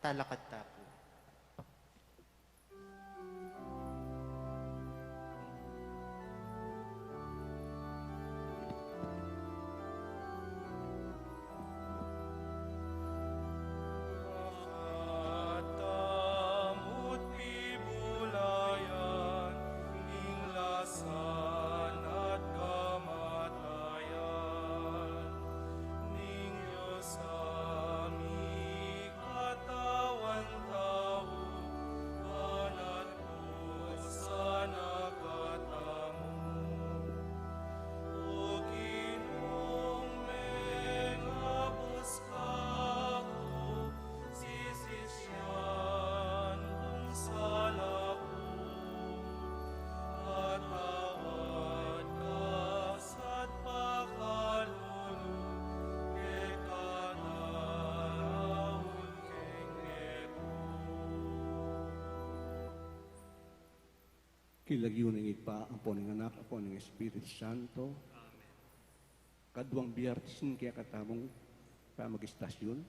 Talakad tapo. Kilagyo ng ipa, ang po ng anak, ang po ng Espiritu Santo. Kadwang biyersin kaya katamong pamagistasyon.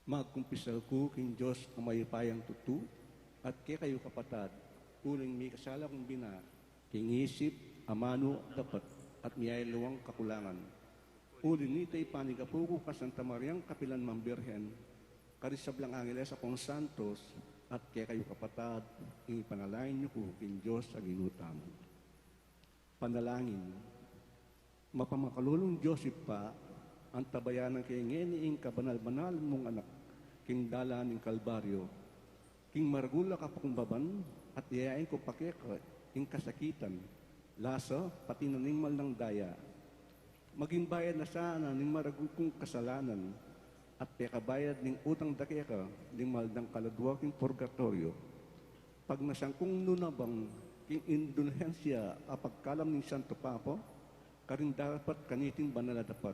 Magkumpisal ko king Diyos ang mayipayang tutu, at kaya kayo kapatad, uling may kasala kong bina, king isip, amano, dapat, at miyay luwang kakulangan. Uling nitay panigapuko ka Santa Mariang Kapilan Mambirhen, karisablang angeles akong santos, at kaya kayo kapatad, ipanalangin niyo ko king Diyos sa ginuta mo. Panalangin, mapamakalulong Diyosip pa, ang tabayanan kay ngeniing kabanal-banal mong anak, king dala ng Kalbaryo, king margula ka pa kong baban, at iyayain ko pakeka, king kasakitan, lasa, pati naningmal ng daya. Maging bayad na sana ng maragul kong kasalanan, at pekabayad ng utang dakeka, ng maldang kaladwa king purgatorio. Pag nasangkong nunabang, king indulhensya, apagkalam ng Santo Papa, karin dapat kanitin banala dapat.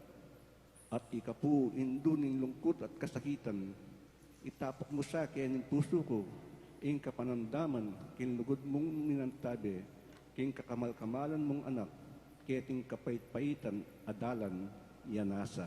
At ikapu, induning lungkot at kasakitan, itapok mo sa akin ng puso ko, ing kapanandaman, king lugod mong minantabi, king kakamal-kamalan mong anak, keting kapait-paitan, adalan, yanasa.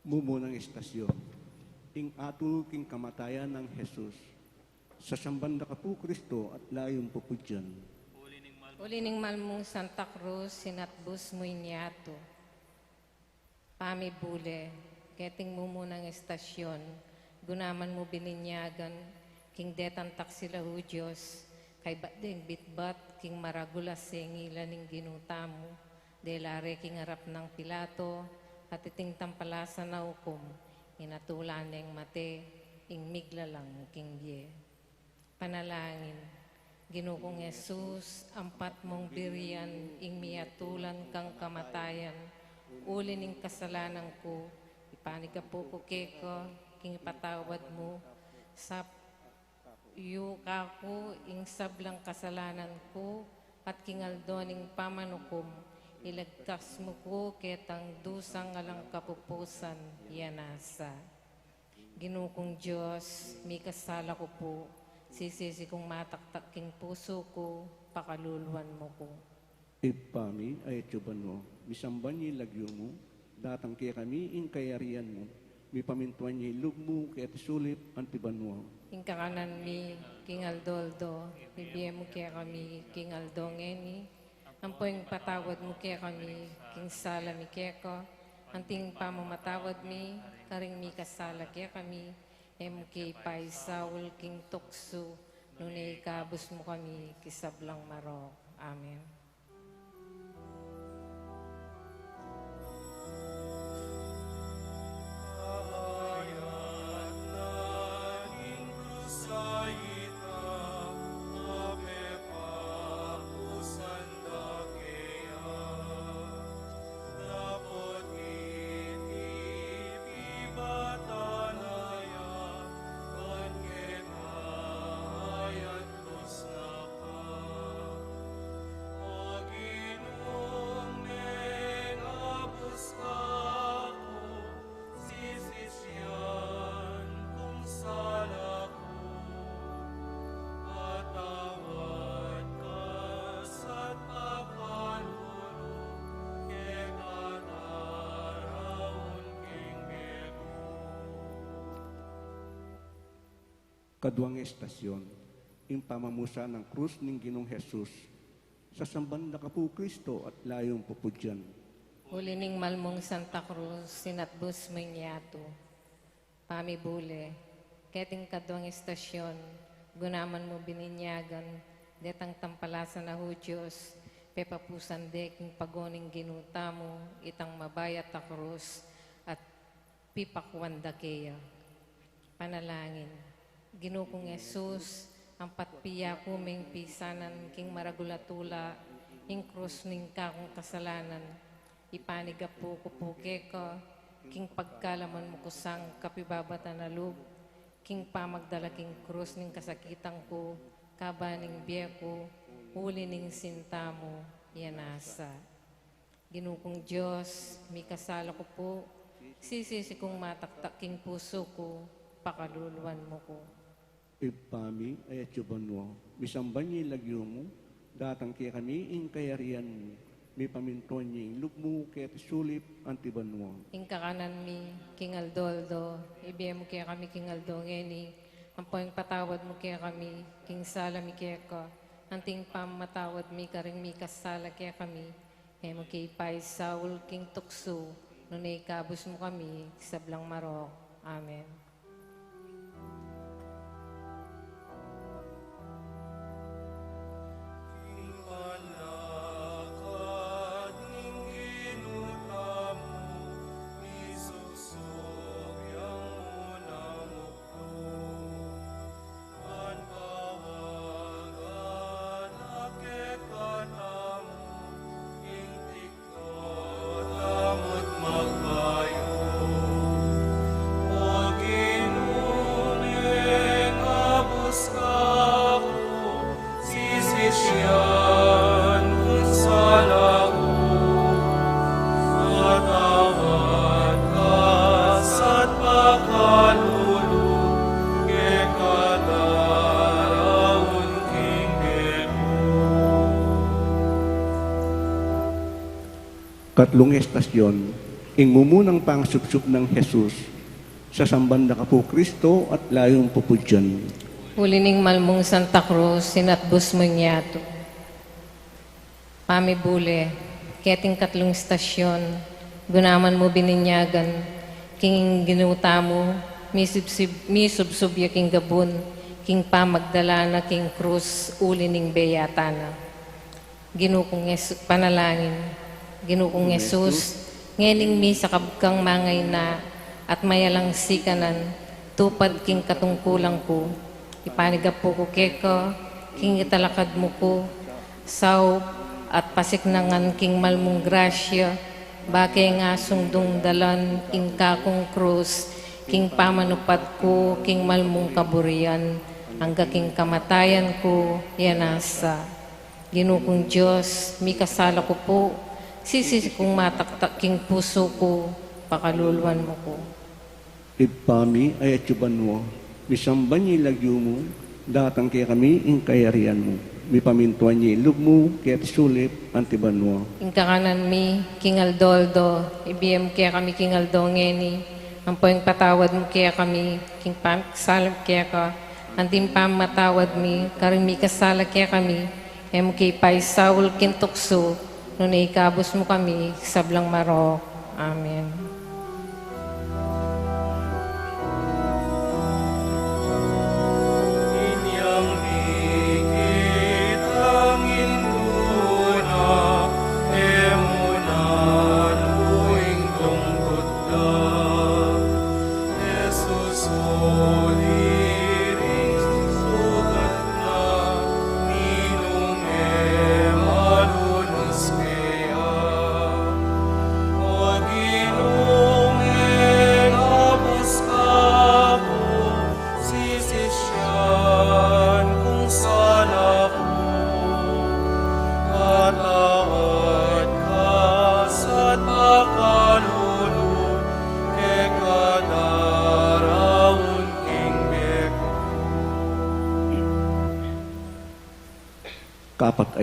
Mumunang istasyon, ing atul king kamatayan ng Jesus, sa sambanda ka po Kristo at layong pupudyan. Ulining malmong Santa Cruz, sinatbus mo inyato. Pami bule, keting mumunang istasyon, gunaman mo bininyagan, king detan taksila hu Diyos, kay batdeng bitbat, king maragulas singilan ning ginuta mo, delare king harap ng Pilato, patiting tampalasa na hukom, inatulan ng mate, ing miglalang king biye. Panalangin, Ginukong Jesus, ampat mong biriyan, ing miyatulan kang kamatayan, ulin ing kasalanan ko, ipanigapo keko, king ipatawad mo, sa iyo kako, ing sablang kasalanan ko, at kingaldo ning pamanukom, ilagtas mo ko ketang dusang alang kapupusan yanasa. Ginukong Diyos, may kasala ko po, sisisi kong mataktak king puso ko, pakaluluan mo ko. Ipami ay etsuban mo, misamban niya lagyo mo, datang kaya kami ing kayarian mo, mi pamintuan niya ilog mo, kaya tisulip antiban mo. Ing kakanan mi, king aldoldo, bibigyan mo kaya kami, king aldongeni, ampoing patawad mo kaya kami, king sala mi kaya ko, anting pamamatawad mi, karing mi kasala kaya kami, MK Pai Saul king tukso, nunay ikabos mo kami kisablang marok. Amen. Kaduang estasyon, yung pamamusa ng krus ng Ginong Jesus, sa sambanda ka po Kristo at layong pupudyan. Ulining malmong Santa Cruz, sinatbus mo inyato. Pamibule, keting kaduang estasyon, gunaman mo bininyagan, detang tampalasan na Diyos, pepapusan deking pagoning ginuta mo, itang mabayat a krus, at pipakwanda kaya. Panalangin. Ginukong Jesus, ang patpiya kuming pisanan, king maragulatula, ing krus ning kakong kasalanan, ipaniga po kupuke ko, king pagkalaman mo kusang kapibabata na lub, king pamagdala king krus ning kasakitang ko, kabaning biya ko, huli ning sinta mo, yanasa. Ginukong Diyos, may kasala ko po, sisisi kong mataktak king puso ko, pakaluluan mo ko. Ipami ay atsubanwa, misamban niya ilagyo mo, datang kaya kami ing kayarian mo, may pamintuan niya ing lugmo kaya tisulip antibanwa. Ing kakanan mi, King Aldoldo, ibigay mo kaya kami King Aldo ngeni, ang poing patawad mo kaya kami, King Sala mi kaya ka, anting pamatawad mi karing mi kasala kaya kami, kaya mo kay Pai Saul King Tukso, nunay kabus mo kami, sablang marok. Amen. Katlong estasyon, ing mumunang pangsupsup ng Jesus, sa sambanda ka po Kristo at layong pupudyan. Ulining malmong Santa Cruz, sinatbus mo inyato. Pamibule, keting katlong estasyon, gunaman mo bininyagan, king ginuta mo, misubsubya king gabon, king pamagdalana, king krus, ulining beyatana. Ginukong panalangin, Ginukong Jesus, ngening mi sa kabkang mangay na, at mayalang sikanan, tupad king katungkulang ko, ipanigap po ko keko, king italakad mo ko, saw at pasiknangan king malmong grasya, bakay nga sungdong dalan, king kakong krus, king pamanupad ko, king malmong kaburian, hangga king kamatayan ko, yanasa. Ginukong Diyos, mi kasala ko po, sisisi kong mataktak king puso ko, pakaluluan mo ko. Ipami ay atsubanwa, misamban niya ilagyo mo, datang kaya kami ing kayarian mo. May pamintuan niya ilog mo, kaya tisulip antibanwa. Ing kakanan mi, King Aldoldo, ibiyam kaya kami King Aldo ngeni, ang poing patawad mo kaya kami, King Salam kaya ka, anting pamatawad mi, karing mi kasala kaya kami, em kay Pai Saul Kintukso, nung naikabos mo kami, sablang marok. Amen. Inyang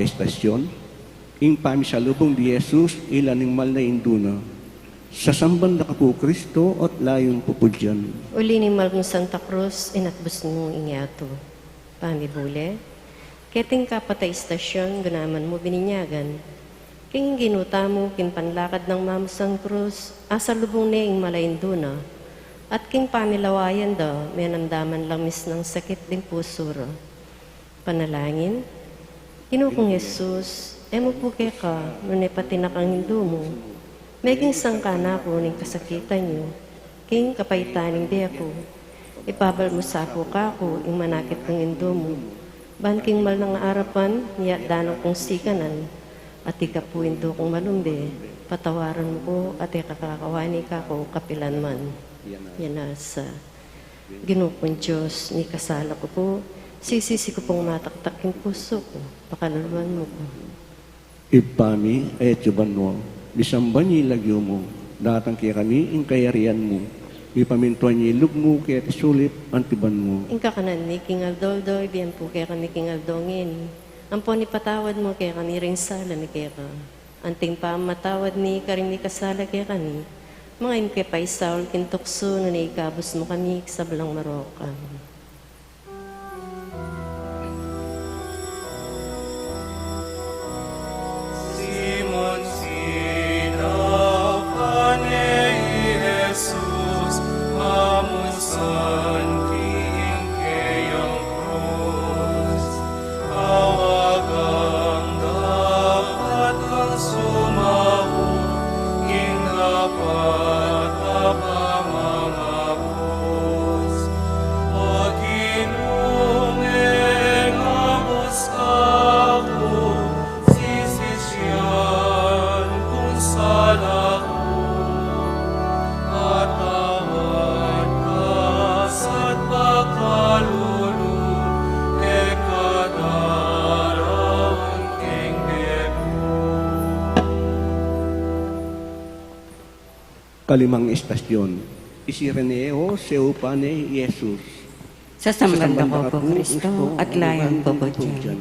estasyon, ing pamisalubong di Jesus ilaning mal na induna, sa samban na kapo Kristo at layong pupudyan. Uli ni Malmong Santa Cruz, inatbos mong ingyato. Pamibule, keting kapatay istasyon, gunaman mo bininyagan. King ginuta mo, kinpanlakad ng mamusang krus, asa lubong na ing malainduna. At king pamilawayan daw, may nandaman lamis ng sakit din pusuro. Panalangin, Ginukong Jesus, emo po kay ka, nunay pati nakang hindu mo. Meging sangkana ko ning kasakitan niyo, king kapaytaning di ako. Ipabal mo sa ako kako, ing manakit ng hindu mo. Banking mal ng arapan, niya danong kong sikanan, at ikapuin do kong malumbi, patawaran mo ko at ikakakawani ka ko kapilan man. Yan na sa Ginukong Diyos, ni kasala ko po, sisisi ko pong mataktak yung puso ko, pakaluluan mo ko. Ipami ay etsuban mo, bisamban niya lagyo mo, datang kaya kami ing kayarian mo, ipamintuan niya ilog mo kaya tisulit antiban mo. Ing kakanan ni King Aldoldo, ibiyan po kaya kami King Aldongin. Ang po ni patawad mo kaya kami rin sala ni kaya ka. Anting pa matawad ni karing ni kasala kaya kami. Mga imke pa isaul kintukso na naikabos mo kami sa balang marokan. Simon sinapan ni Jesus, amusan king kayang krus. Awagang dapat kang sumahu, king dapat apamangapos. O ginungeng abos ako, sisisyan kung sala ko. At tawad ka sa't pagkalulu, kadaraon king Kalimang estasyon, isireneo seupane Jesus. Sa sambanda ko po, Kristo, at layang po po dyan.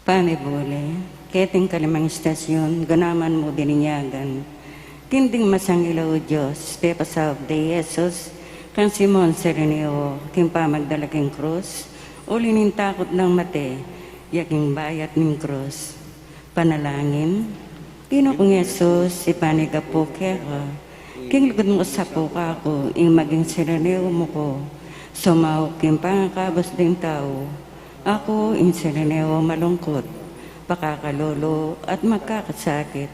Pamibule, keting kalimang istasyon, ganaman mo bininyagan. Tinding masangilaw o Diyos, pepasab de Jesus, kan Simon Sereneo, kimpa magdalaking krus, ulinin takot ng mate, yaking bayat ng krus. Panalangin, Ginukong Jesus, ipaniga po kaya ka, king lugod mo sa po ka ako, ing maging Sereneo mo ko, sumawak yung pangakabos ding tao, ako ing Sereneo malungkot, pakakalolo at magkakasakit.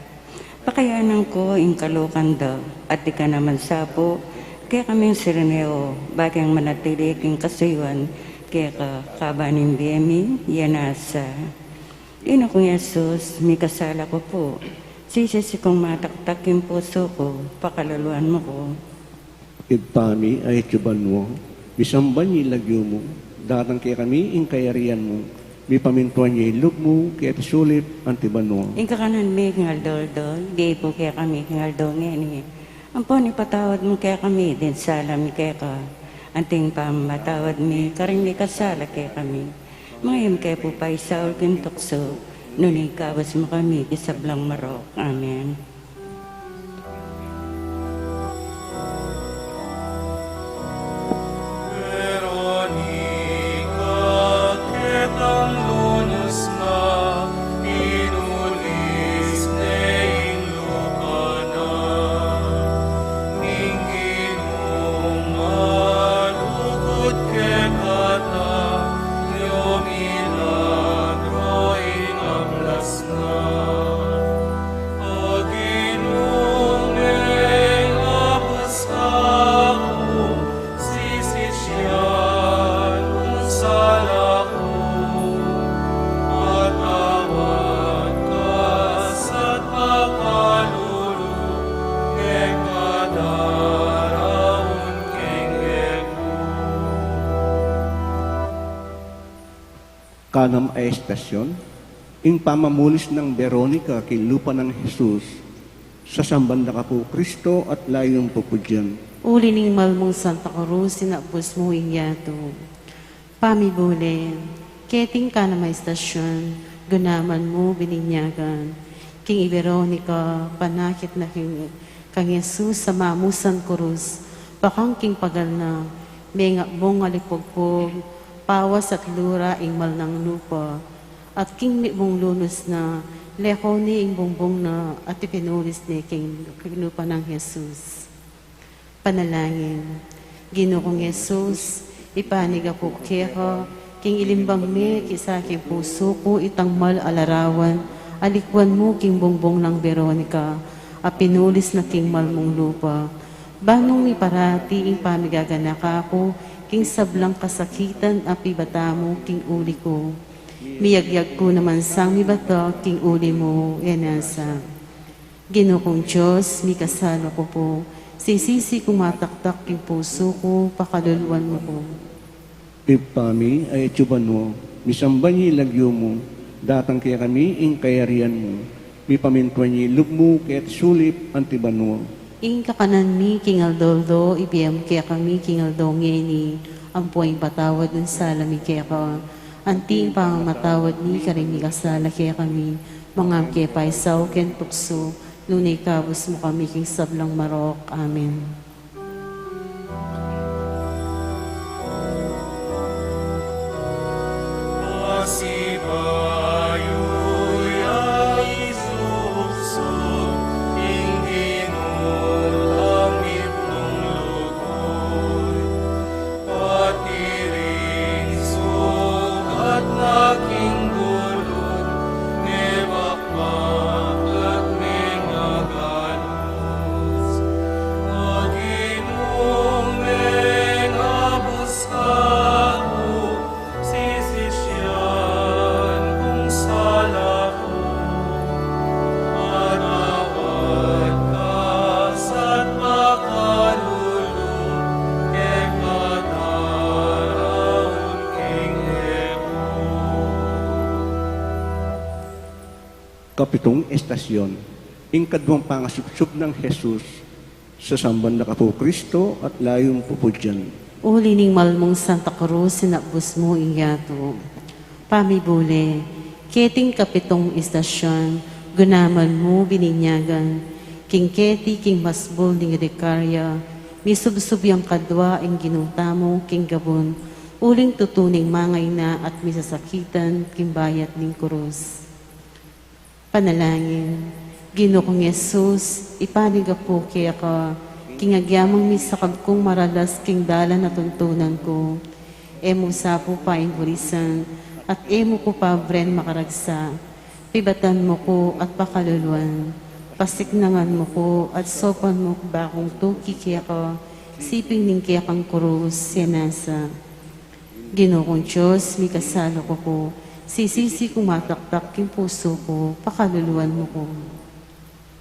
Pakayanan ko ing kalukan daw, at di ka naman sapo, kaya kaming Sereneo, bagang manatili king kasuyuan, kaya ka kabaning biyemi, yanasa. Ginukong Jesus, may kasala ko po, sisisi kong mataktak yung puso ko, pakalaluan mo ko. Ipami ay etsuban mo, bisamban niya lagyo mo, datang kaya kami ing kayarian mo, may pamintuan niya ilog mo kaya tisulit antiban mo. Ing kakanan may ngaldol-dol, di po kaya kami ngaldongin. Ang po ni patawad mo kaya kami, din salam kaya ka. Anting pa matawad mi, karing may kasala kaya kami. Mga im kaya po pa isaul kintukso, nunay kawas mo kami, isablang marok. Amen. Veronica, ketang lunos na, inulis neing lukana. Ninginong malukot ke kata, yo milagro inablas na. O ginungeng abos ako, sisisyan kung sala ko. At tawad ka sa't pagkalulu, kadaraon king Kanam ay estasyon, ing pamamulis ng Veronica kay lupa ng Jesus, sa sambanda ka po Kristo at layong pupudyan. Uli ning malmong Santa Cruz, sinapos mo ingyato. Pamibule, keting ka na may istasyon, gunaman mo bininyagan. King Veronica, panakit na kang Jesus sa mamusan kurus, pakang king pagal na, may ngakbong alipogpog, pawas at lura ingmal ng lupa, at king mibong lunos na, leko ni ing bongbong na, at ipinulis ni king lupa ng Jesus. Panalangin, Ginoong Jesus, ipanig ako keko, king ilimbang mi, kisa king puso ko, itangmal alarawan, alikwan mo king bongbong ng Veronica, a pinulis na king malmong lupa. Banong mi parati ing pamigagana ako, king sablang kasakitan api bata mo king uli ko. Miyagyag ko naman sang mi bata king uli mo, yanasa. Ginoong Diyos, mi kasalo ko po, sisisi kong mataktak king puso ko, pakaluluan mo ko. Ipami ay etsuban mo, misamban niya lagyo mo, datang kaya kami ing kayarian mo, mi pamintuan niya lub mo kaya't sulip antiban mo. Ing kakanan mi kingaldoldo, ibiyam kaya kami kingaldo ngeni, ang puwing patawad ng sala mi kaya ka, anting pang matawad mi karimi kasala kaya kami, mga kaya paisaw ken tukso, lunay kabus mo kami king sablang marok. Amen. Pasibayo'y ay suksok, hindi nulamit ng lugoy, pati rin sugat naking gulod, nebakbak at mengagalus. Aginong mengabos ako, sisisyan kung sala ko, manawad ka sa't makalulong, ekataraon king Kapitong estasyon, ing kadwang pangasupsup ng Jesus, sa sambanda ka po Kristo at layong pupudyan. Uli ning malmong Santa Cruz, sinapos mo ingyato. Pamibule, keting kapitong istasyon, gunaman mo bininyagan, king keti king masbol ning dekarya, misubsubyang kadwa ing ginuta mo king gabon, uling tutuning mangay na at misasakitan king bayat ning krus. Panalangin, Ginoong Jesus, ipanig po kaya ka, kingagyamang misakab kong maralas king dalan na tuntunan ko. Emo sapo pa ingurisan, at emo ko pa bren makaragsa. Pibatan mo ko at pakaluluan. Pasignangan mo ko at sopan mo ko bakong tuki kaya ka, siping ning kaya kang kurus, siyanasa. Ginoong Diyos, mi kasalo ko po, sisisi kong mataktak king puso ko, pakaluluan mo ko.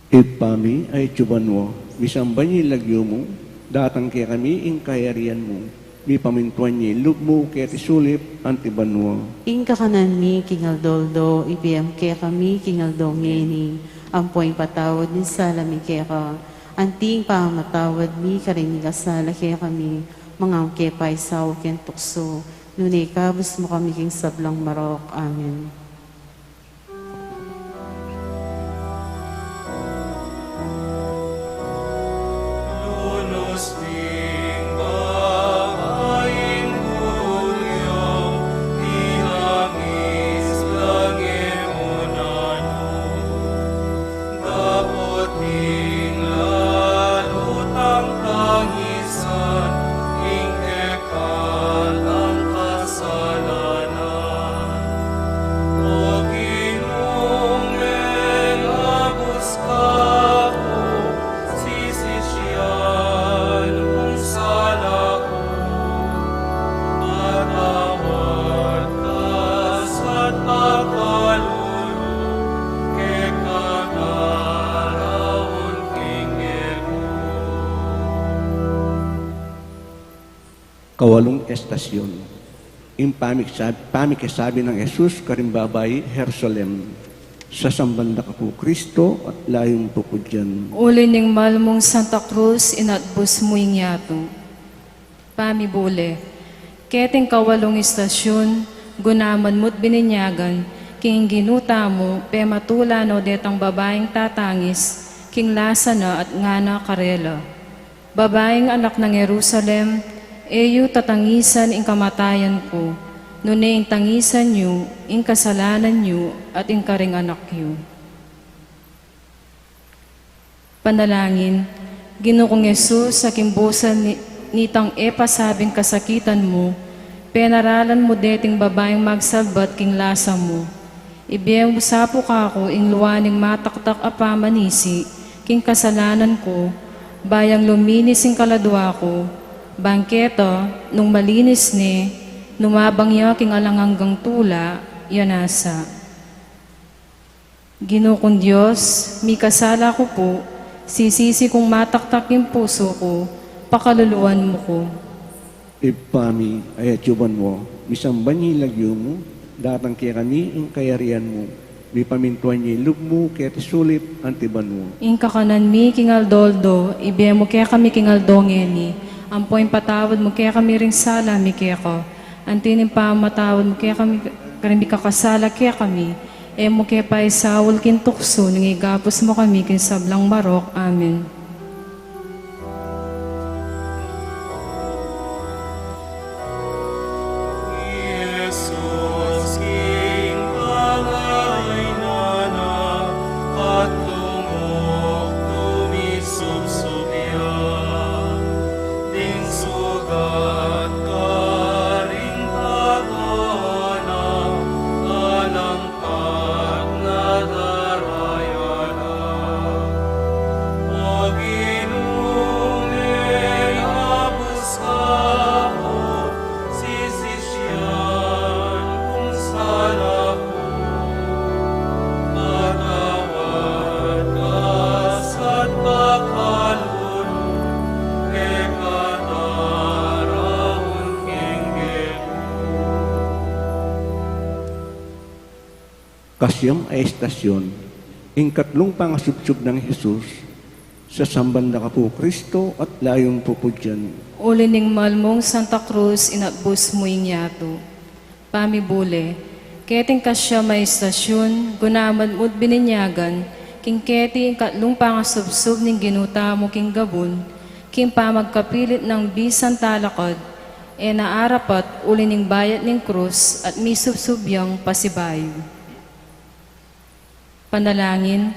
Ipami ay etsuban mo, misamban niya lagyo mo, datang kaya kami ing kayarian mo, mi pamintuan niya lub mo kaya't sulip antiban mo. Ing kakanan mi kingaldoldo, ibiyam kaya kami kingaldo ngeni, ang puwing patawad ni sala mi kaya ka, anting pamatawad mi karimi kasala kaya kami, mga kaya paisaw ken tukso, nunay kabus mo kami king sablang marok. Amen. Lunos ding babaeng gulyang, tinangis lang emunano. Dapoting lalutang tangisan, ingkekal ang kasalanan. O Ginoong mengabos ka ko, sisisyan kung sala ko, matawad ka sa't makalulong, kekataraon king Kawalong estasyon, ing pamikasabi ng Jesus karimbabay, Jerusalem. sa sambanda ka po Kristo at layong po po dyan. Ulining malmong Santa Cruz, inatbus mo yato. Pamibule, keting kawalong istasyon, gunaman mo't bininyagan, king ginuta mo, pe matula no detang babaeng tatangis, king lasa na at ngana karela. Babaeng anak ng Jerusalem, eyo tatangisan ing kamatayan ko, nune ing tangisan nyo, ing kasalanan nyo, at ing karing anak nyo. Panalangin, Ginukong Yesus, sa kimbusan nitang pasabing kasakitan mo, penaralan mo deting babaeng magsalbat king lasa mo. Ibiyang sapo ka ako ing luwaning mataktak apamanisi, king kasalanan ko, bayang luminis ing kaladwa ko, bangketo, nung malinis ni, numabang king alanganggang tula, yanasa. Ginukong Diyos, mi kasala ko po, sisisi kong mataktak yung puso ko, pakaluluan mo ko. Ipami ay atyuban mo, misamban niya lagyo mo, datang kaya kami ang kayarian mo, mi pamintuan niya ilog mo, kaya tisulit antiban mo. Ing kakanan mi kingal doldo, ibe mo kaya kami kingal dongeni, ampo yung patawad mo kaya kami ring sala mi kaya ko, antinin pa matawad mo kaya kami kakasala kaya kami, mo kaya pa isawol kintukso, nangigapos mo kami kinsablang marok. Amen. Jesus, King Panginoon, at tumok tumisubsubya, ding sugat karing pagana, alangkat na darayana. O Ginumeng abus ako, sisisyan kung sala ko, matawad kas at pakalun, ekatarahon kinggit. Kasyang ay estasyon, ing katlong pangasubsub ng Jesus, sa sambanda ka po Kristo at layong po po dyan. Ulining malmong Santa Cruz, inatbus mo yato. Pamibule, keting kasya may istasyon, gunaman mo't bininyagan, king keti ing katlong pangasubsub ning ginuta mo king gabon, king pamagkapilit ng bisan talakad, naarapat ulining bayat ning krus at misubsubyang pasibayo. Panalangin,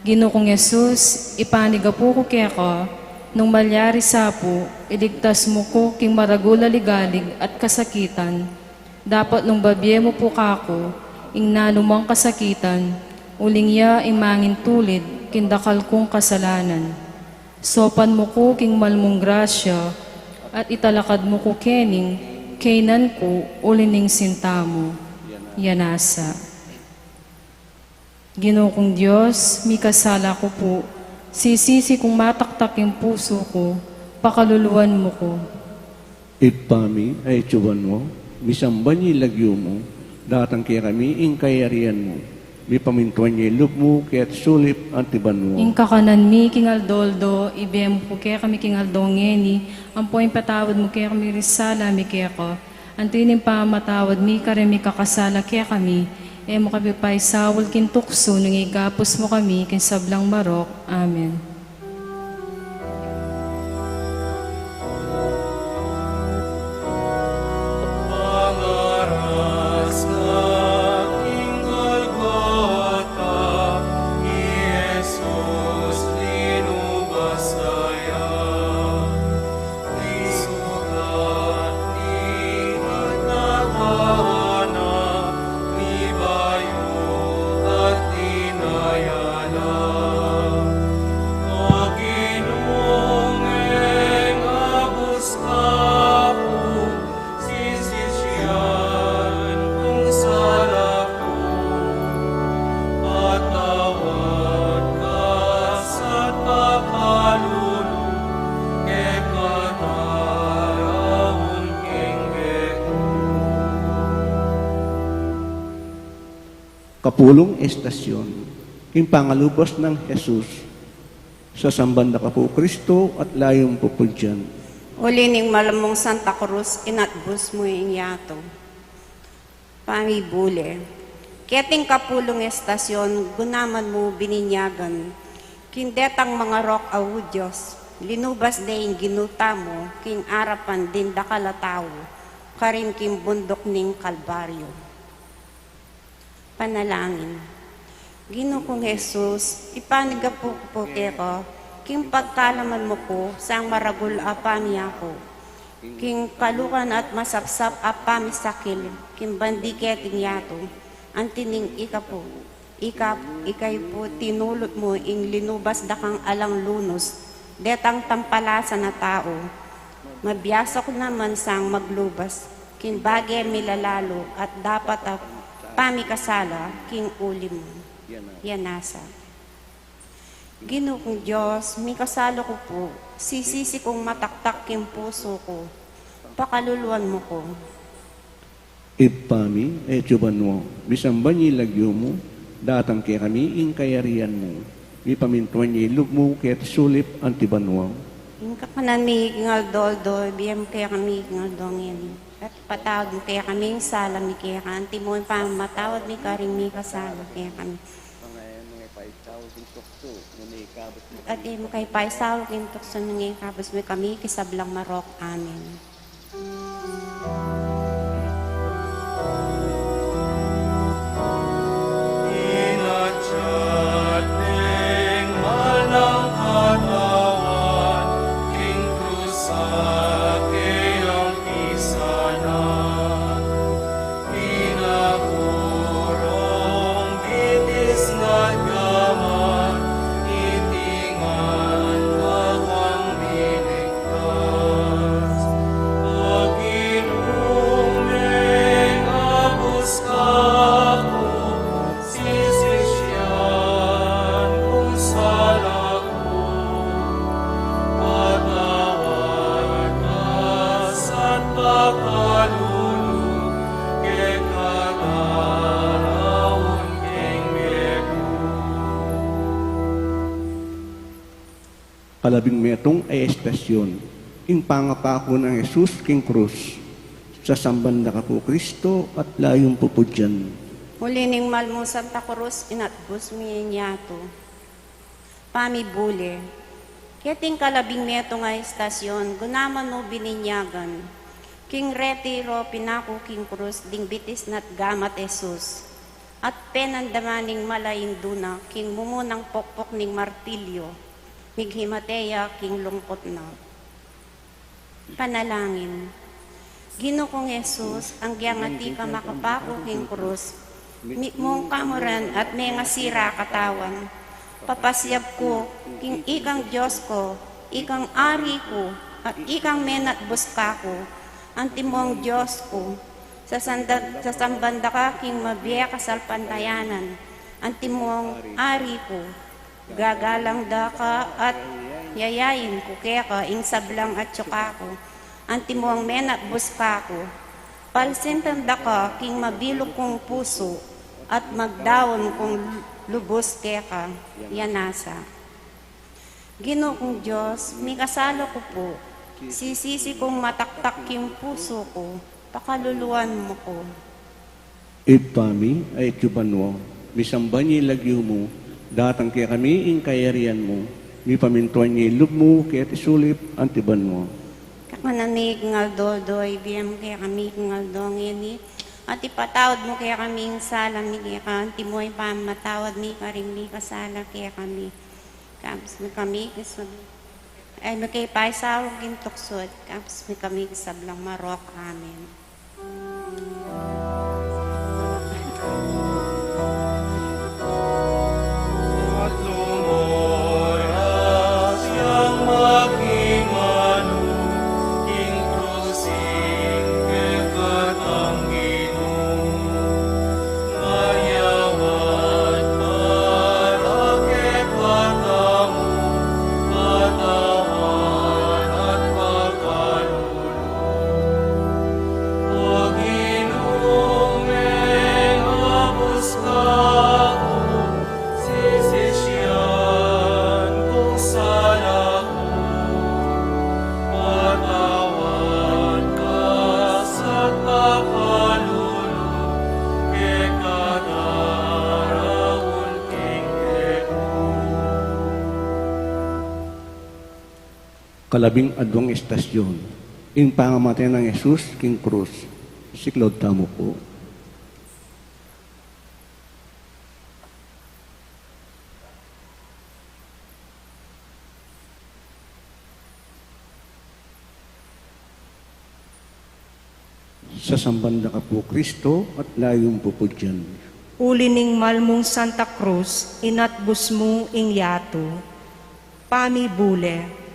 Ginukong Yesus, ipanigapo ko kaya ko, nung malyari sapo, iligtas mo ko king maragula ligalig at kasakitan. Dapat nung babye mo po kako, ing nalumang kasakitan, uling ya imangin tulid, kindakal kong kasalanan. Sopan mo ko king malmong grasya, at italakad mo ko kening, kainan ko ulining sinta mo. Yanasa. Ginukong Diyos, mi kasala ko po, sisisi kong mataktak yung puso ko, pakaluluan mo ko. Ipami ay atyuban mo, misamban niya lagyo mo, datang kaya kami ing kayarian mo, mi pamintuan niya ilog mo, kaya sulip antiban mo. Ing kakanan mi kingal doldo, ibe mo po kaya kami kingal dongeni, ampo yung patawad mo kaya kami risala mi kaya ko, antinin pa matawad mi kare mi kakasala kaya kami, mo kami pa isawol kintukso, nung igapos mo kami kinsablang marok. Amen. Pangaras na king Golgota, ni Jesus linubas kaya, ni sugat ni natahana, ni bayo at inayala. O kapulong estasyon, king pangalubos ng Jesus, sa sambanda ka po Kristo at layong pupudyan. Ulining malamong Santa Cruz, inatbus mo inyato. Pamibule, keting kapulong estasyon, gunaman mo bininyagan, kindetang mga rok awu Diyos, linubas daing ginuta mo, king arapan din dakalataw, karin king bundok ning Kalbaryo. Panalangin. Gino kong Jesus, ipaniga po ko, king pagkalaman mo ko, sang maragul apami ako, king kalukan at masapsap apami sakil, king bandiketing yato, antining ika po, ikay po tinulot mo, ing linubas dakang alang lunos, detang tampalasa na tao, mabiyasa ko naman sang maglubas, king bagay milalalo, at dapat pamikasala, king ulim mo. Yanasa. Ginoo kong Diyos, may kasalo ko po, sisisi kong mataktak yung puso ko, pakaluluan mo ko. Ipami, etsuban mo, bisamban niya lagyo mo, datang kaya kami, ing kayarian mo, ipamintuan niya ilog mo, kaya sulip antiban mo. Yung kakanan may ingal doldo, biyam kaya kami ingal dongin. At patawad mo kaya kami yung sala, may kaya ka, anti mo yung matawad may karing may kasalo, kaya kami. At mo kay paisaw, kintok sa nangyayin kapos mo kami, kisablang marok, amin. Inadjat ning manang katawan, king krusake ang pisanan. Pinagurong bitis nga gaman, itingan akang biligtas. Pag-inuming abos kako, sisisyan kung sala ko. Patawad kas at pakalulog, ke kagaraon king biyego. Kalabing metong ay estasyon, ing pangapako ng Jesus king krus, sa sambanda ka po Kristo at layong pupudyan. Mulining malmo Santa Cruz, inatbus mi inyato. Pamibule, keting kalabing meto nga estasyon, gunaman mo bininyagan. King retiro pinako king krus, ding bitis nat gamat Jesus. At penandamaning malaying duna, king mumunang pokpok ning martilyo, mighimateya king lungkot na. Panalangin. Gino kong Jesus, ang giyangati ka makapako king krus, mong kamuran at may nga sira katawan. Papasyab ko, king ikang Diyos ko, ikang ari ko, at ikang menat buska ko, antimong Diyos ko. Sa sambanda ka, king mabiya kasalpantayanan, antimong ari ko. Gagalang da ka at yayayin ko kaya ka, ing sablang at tsuka ko. Antimong menat buska ko. Palsintanda ka, king mabilog kong puso, at magdawon kong lubos kaya ka, yanasa. Ginoo kong Diyos, may kasalo ko po, sisisi kong mataktak yung puso ko, pakaluluan mo ko. Ipami, ay etsuban mo, bisamban niya lagyo mo, datang kaya kami, ing kayarian mo, mi pamintuan niya ilog mo, kaya tisulip antiban mo. Kakanamig ngal dodoy, biyam kaya kami ngal dongin at ipatawad mo kaya kami yung sala, mi kaya ka, anti mo yung pamatawad, mi ka rin mi kasala kaya kami. Kapos mo kami, ay magkay paisawag yung tuksod, kapos mo kami sablang marok, amin. At lumoras yang maging ano, king krusing kekat ang Ginoo. Mayawat para kepatamu, patawan at pagkalulog. kalabing-adwang estasyon, ing pangamatay ng Jesus king krus, siklod tamo po. Sa sambanda ka po, Kristo, at layong po po dyan. Ulining malmong Santa Cruz, inatbus mo ing yato. Pamibule,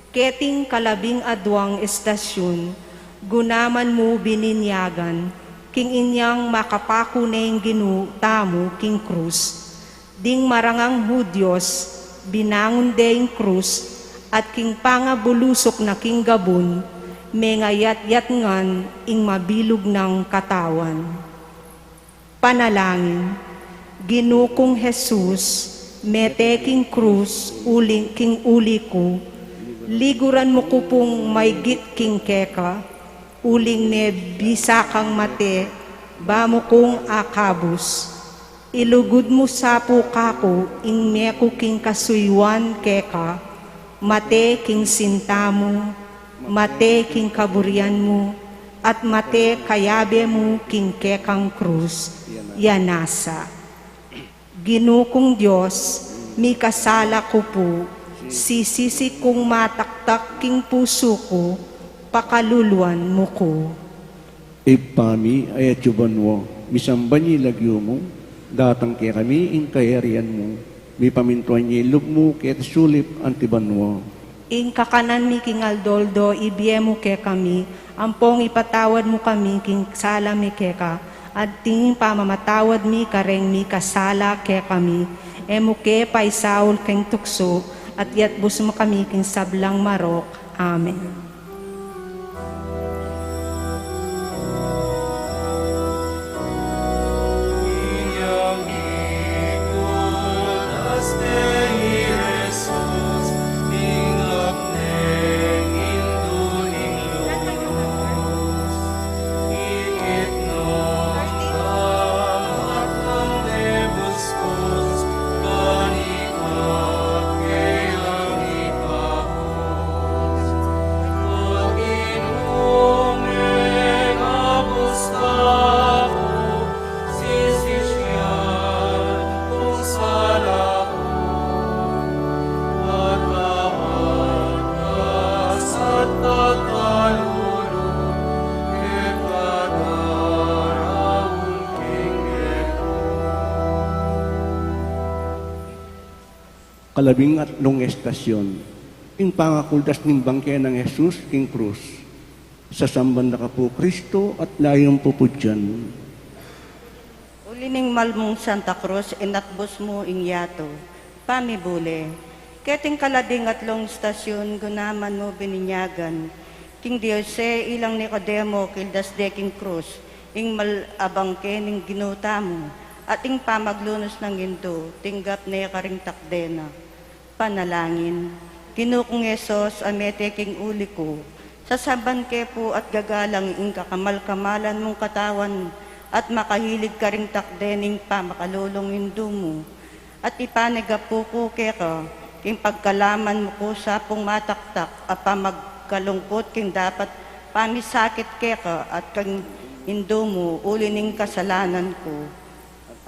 keting kalabing adwang estasyon, gunaman mo bininyagan, king inyang makapako na yung ginutamo king krus. Ding marangang Hudyos, binangon de yung krus, at king pangabulusok na king gabon, mengayat-yat ngan ing mabilog ng katawan. Panalangin, Ginukong Jesus, meteking krus, king uli ko, liguran mo ko pong maygit king keka, uling ne bisakang mate, ba mo kong akabus. Ilugod mo sapo kako, ing meko king kasuywan keka, mate king sintamo, mate king kaburian mo, at mate kayabe mo king kekang krus, yanasa. Ginukong Diyos, mi kasala ko po, sisisi kong mataktak king puso ko, pakaluluan mo ko. Ipami ay atsuban mo, misamban niya lagyo mo, datang kaya kami ing kayarian mo, mi pamintuan niya ilog mo, kaya sulip antiban mo. Ing kakanan mi king aldoldo, ibiye mo ke kami, ampong ipatawad mo kami king sala mi keka, at tingin pamamatawad mi kareng mi kasala ke kami, emo ke paisaul king tukso, at yatbus mo kami king sablang marok. Amen. Kalabing atlong estasyon, ing pangakuldas ng bangke ng Jesus king krus, sa sambanda ka po, Kristo, at layong po po dyan. Ulining malmong Santa Cruz, inatbos mo ing yato, pamibule, keting kalabing atlong estasyon, gunaman mo bininyagan, king Diose, ilang Nicodemo, kildas de king krus, ing malabangke ning ginuta mo, at ing pamaglunos ng ginto, tinggap na karing takdena. Panalangin, Ginukong Yesus, amete king uli ko, sasaban ke po at gagalang ing kakamal-kamalan mong katawan, at makahilig ka ring takdening pamakalulong hindu mo, at ipanagapo ko ke ka, king pagkalaman mo ko sa pong mataktak, at pamagkalungkot king dapat pamisakit ke ka, at kang hindu mo, ulining kasalanan ko.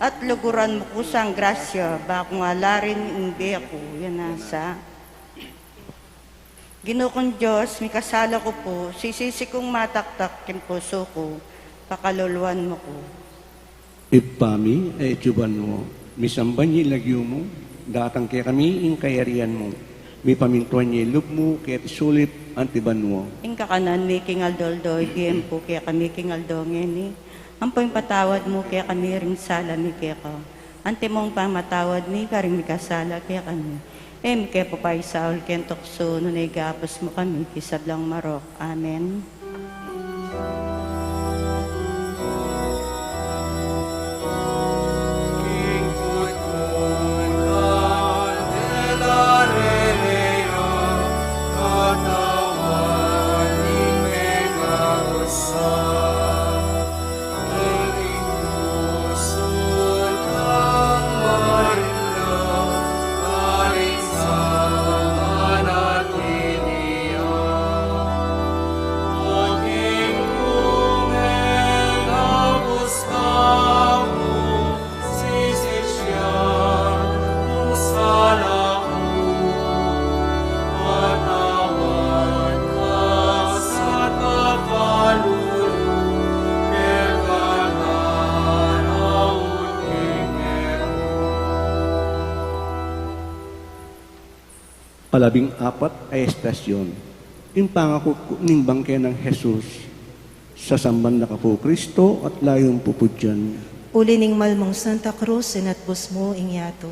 At luguran mo ko sang grasya, bako nga larin hindi ako, yan nasa. Ginukong Diyos, may kasala ko po, sisisi kong mataktak kin puso ko, pakaluluan mo ko. Ipami ay atsuban mo, misamban niya lagyo mo, datang kaya kami ing kayarian mo, mi pamintuan niya ilog mo, kaya sulip antiban mo. Ing kakanan, may kingaldo, ibigyan po, kaya kami kingaldo ngeni. Ampoy patawad mo kaya kami ring sala mi kaya ka. Ante mong pamatawad mi karing mi kasala kaya kami. Kaya po pa isaul kentokso nunay gapos mo kami kisablang marok. Amen. Manatili 14 ay estasyon. Yung pangako ning bangke ng Jesus sa samban na kapo Kristo at layong pupudyan. Uli ning malmong Santa Cruz, inatbos mo ingyato.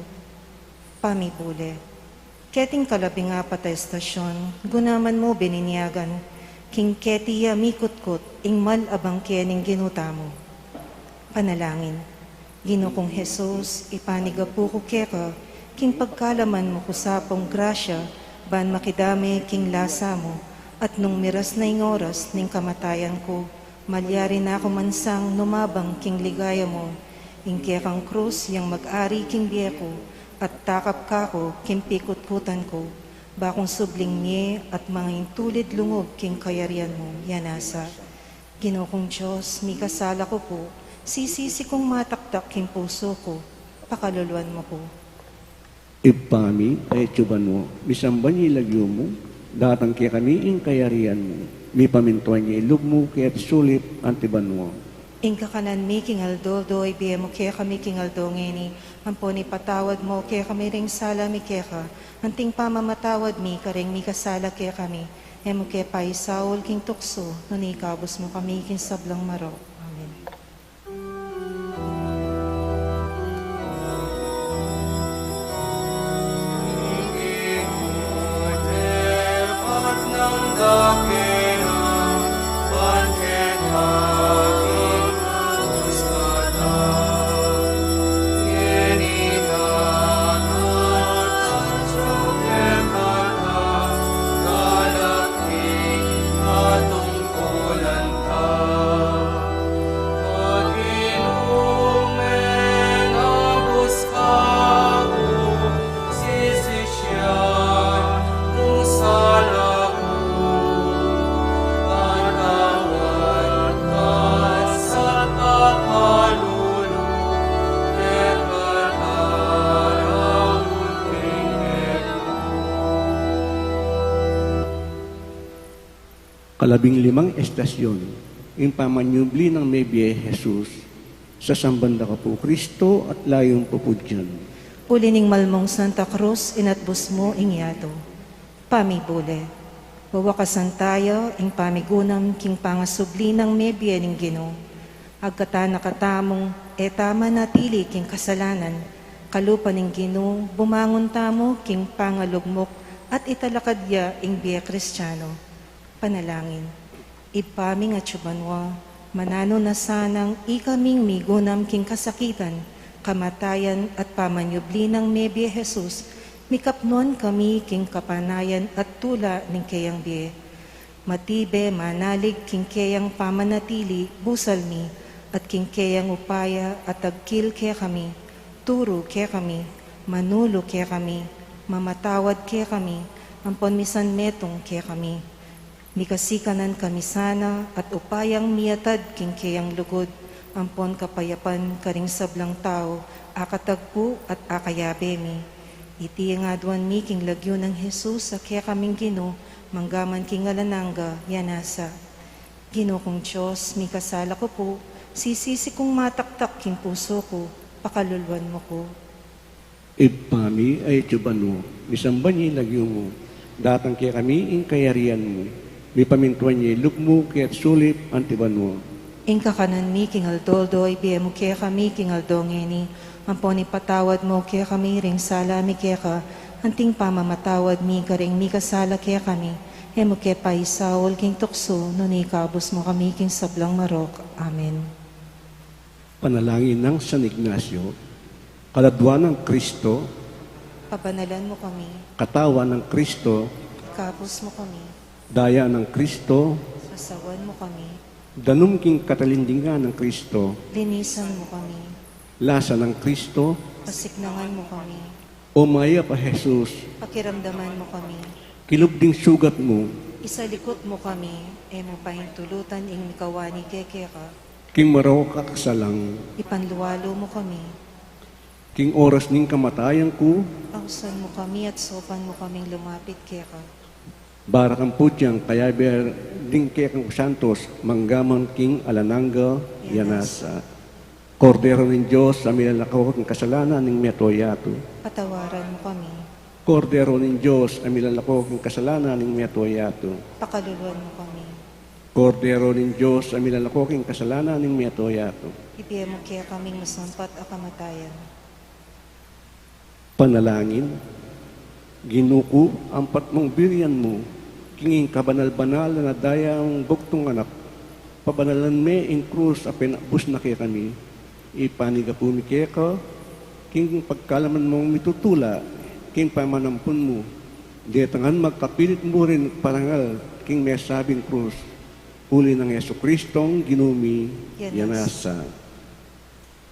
Pamibule. Keting 14 ay estasyon, gunaman mo bininyagan, king ketiya mikutkot, ing mal abang kening ginuta mo. Panalangin. Ginokong Jesus, ipanigapu ko keka, king pagkalaman mo kusapong grasya, ban makidami king lasa mo, at nung miras na ing oras ning kamatayan ko, malyari na ako mansang numabang king ligaya mo, ing kekang krus yang mag-ari king biyeko, at takap kako king pikot-kutan ko, bakong subling niye at mga tulid lungob king kayarian mo, yanasa. Ginokong Diyos, mi kasala ko po, sisisi kong mataktak king puso ko, pakaluluan mo ko. Ipami ay tsuban mo, misamban niya ilagyo mo, datang kaya kami ing kayarian mo, mi pamintuan niya ilog mo, kaya sulip antiban mo. Ingka kanan mi king aldo, doy biya mo kaya kami king aldo ngeni, amponi patawad mo kaya kami ring sala mi kaya ka, anting pamamatawad mi karing mi kasala kaya kami, emo kaya pa isaul king tukso, nunikabos mo kami king sablang maro. Amen. At ng dakilang bangkit aking puskata, ngeninan at sukekata, galaktik at tungkulan ka. At inumen abos ako, sisisyan kung sala ko, pagawad ka sa kapalulu, kekataraw tingin. 15 estasyon, yung pamanyubli ng Mebye Jesus sa sambanda ka po Kristo at layong pupudyan. Uli ning malmong Santa Cruz, inatbos mo ingyato. Pamibule. Wawakasan tayo, ing pamigunam, king pangasubli ng mebye ning Ginoo. Agkata nakatamong, tama natili king kasalanan. Kalupa ning Ginoo, bumangon tamo, king pangalugmok, at italakadya ing biya Kristiyano. Panalangin. Ipaming at syubanwa, manano na sanang ikaming migunam king kasakitan, kamatayan at pamanyubli ng mebye Jesus, mikapnon kami king kapanayan at tula ning kayang biye. Matibe manalig king kayang pamanatili, busalmi, at king kayang upaya at agkil kaya kami, turo kaya kami, manulo kaya kami, mamatawad kaya kami, ampon misan metong kaya kami. Mikasikanan kami sana at upayang miyatad king kayang lugod, ampon kapayapan karing sablang tao, akatagpo at akayabe mi. Iti nga duwan mi king lagyo ng Jesus, sa kaya kaming Ginoo, manggaman king alananga, yanasa. Ginoo kong Diyos, mi kasala ko po, sisisi kong mataktak king puso ko, pakaluluan mo ko. Ipami ay tsuban mo, misamban niya ilagyo mo, datang kaya kami ing kayarian mo, mi pamintuan niya ilog mo, kaya sulip antiban mo. Ingka kanan mi king aldoldoy, biya mo kaya kami king aldongeni, amponi patawad mo kaya kami ring sala mi kaya ka, anting pamamatawad mi karing mi kasala kaya kami, emo kaya pa isaul king tukso, nunikabos mo kami king sablang marok. Amen. Panalangin ng San Ignacio, kaladwa ng Kristo, Pabanalan mo kami, katawan ng Kristo, kapos mo kami, daya ng Kristo, sasawan mo kami, danum king katalindingan ng Kristo, linisan mo kami, lasa ng Kristo, pasignangan mo kami, umaya pa Jesus, pakiramdaman mo kami, kilubding sugat mo, isalikot mo kami, emo pahintulutan ing mikawani keke ka, king maraw kakasalang, ipanluwalo mo kami, king oras ning kamatayan ko, pausan mo kami at sopan mo kaming lumapit keka. barakang putyang kaya ber ding kekang santos, manggaman king alananga, yanasa. Kordero ng Diyos, sa milalakaw ng kasalanan ng metoyato. Patawaran mo kami, Kordero ng Diyos, amilalako king kasalanan ng miyatoyato. Pakaluluan mo kami. Kordero ng Diyos, amilalako king kasalanan ng miyatoyato. Ibigay mo kaya kaming masumpat at kamatayan. Panalangin, ginuko ang patmong birian mo, kinging kabanal-banal na dayang bugtong anak, pabanalan me in krus a pinabus na kaya kami, ipaniga po mi kaya ka, king pagkalaman mong mitutula, king pamanampun mo, di tangan magkapilit mo rin parangal, king may sabing krus, uli ng Yesu Kristong ginumi, yanasa.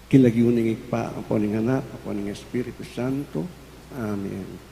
Kilagiuning ikpa, ang poning anak, ang poning Espiritu Santo. Amen.